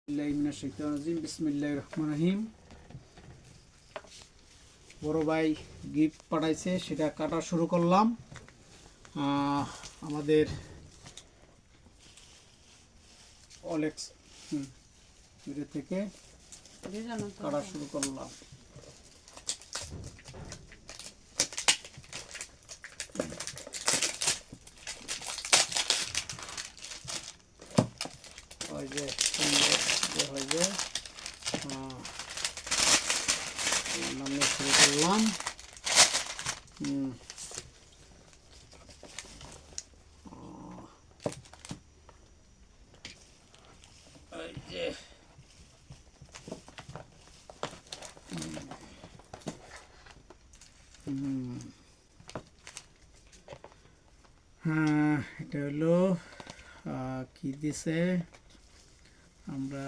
বিসমিল্লাহির রহমানির রহিম। বড় ভাই গিফট পাঠাইছে, সেটা কাটা শুরু করলাম। আমাদের অলেক্স থেকে কাটা শুরু করলাম। ওই যে হয় যে নামে শুরু করলাম। এই যে এটা হলো কি দিছে আমরা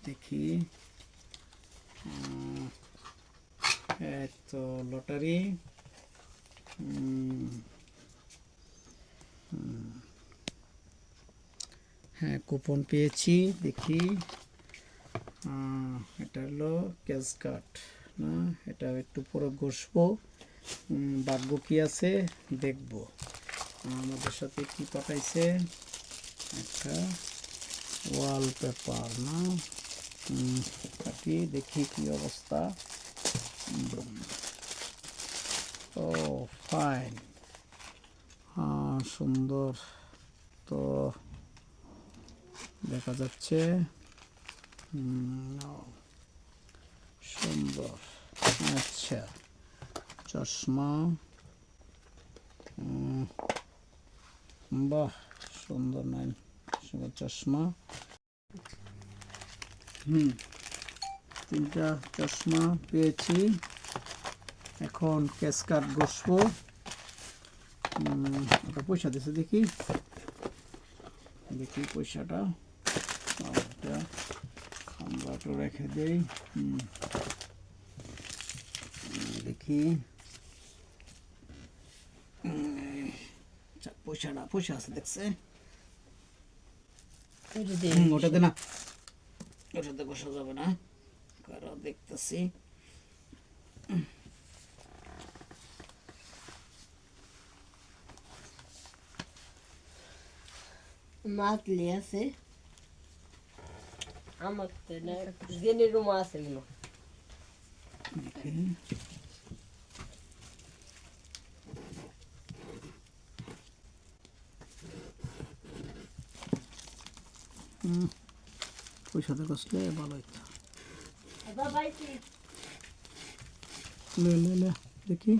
দেখি। তো লটারি, হ্যাঁ কুপন পেয়েছি। দেখি এটা হলো ক্যাশ কার্ড না, এটা একটু পরে ঘষবো, ভাগ্য কি আছে দেখবো। আমাদের সাথে কি পাঠাইছে, একটা ওয়ালপেপার না, কাটি দেখি কি অবস্থা। ও ফাইন, সুন্দর তো দেখা যাচ্ছে, সুন্দর। আচ্ছা, চশমা, বাহ সুন্দর, নাই সুন্দর চশমা। তিনটা চশমা পেয়েছি। এখন ক্যাশ কার্ড ঘষবো। একটা পয়সা দিয়েছে, দেখি দেখি পয়সাটা। আমরা তো রেখে দেই, দেখি পয়সা আছে দেখছে। ওটাতে না, ওটাতে বসা যাবে না, কারো দেখতেছি। মাতলি আছে আমার তো না, জেনের রুম আছে মনে পয়সাতে কষলে ভালো হইতো। দেখি,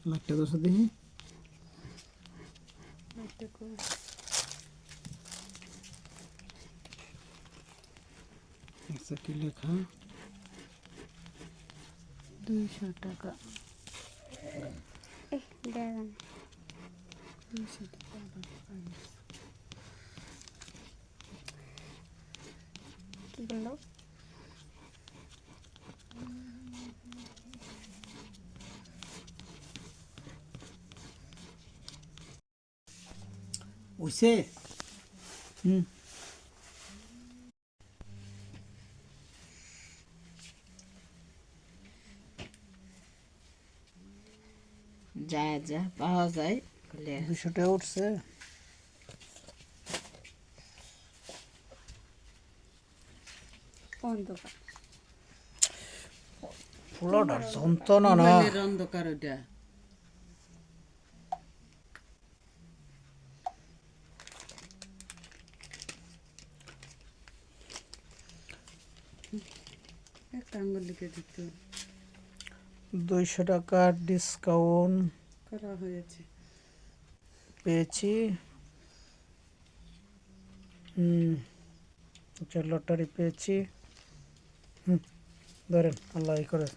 লাখটা দশ দেখি। কি লেখা, 200 টাকা। 200 টাকা কি বললো? ওইসে যা যা পাওয়া যায় 200 টাকা উঠছে। অন্ধকার ফুলটার যন্ত্রণা না, অন্ধকার ওটা একটা আঙ্গুল লিখে দিত। 200 টাকার ডিসকাউন্ট করা হয়েছে পেয়েছি। লটারি পেয়েছি। ধরেন, আল্লাহ করে।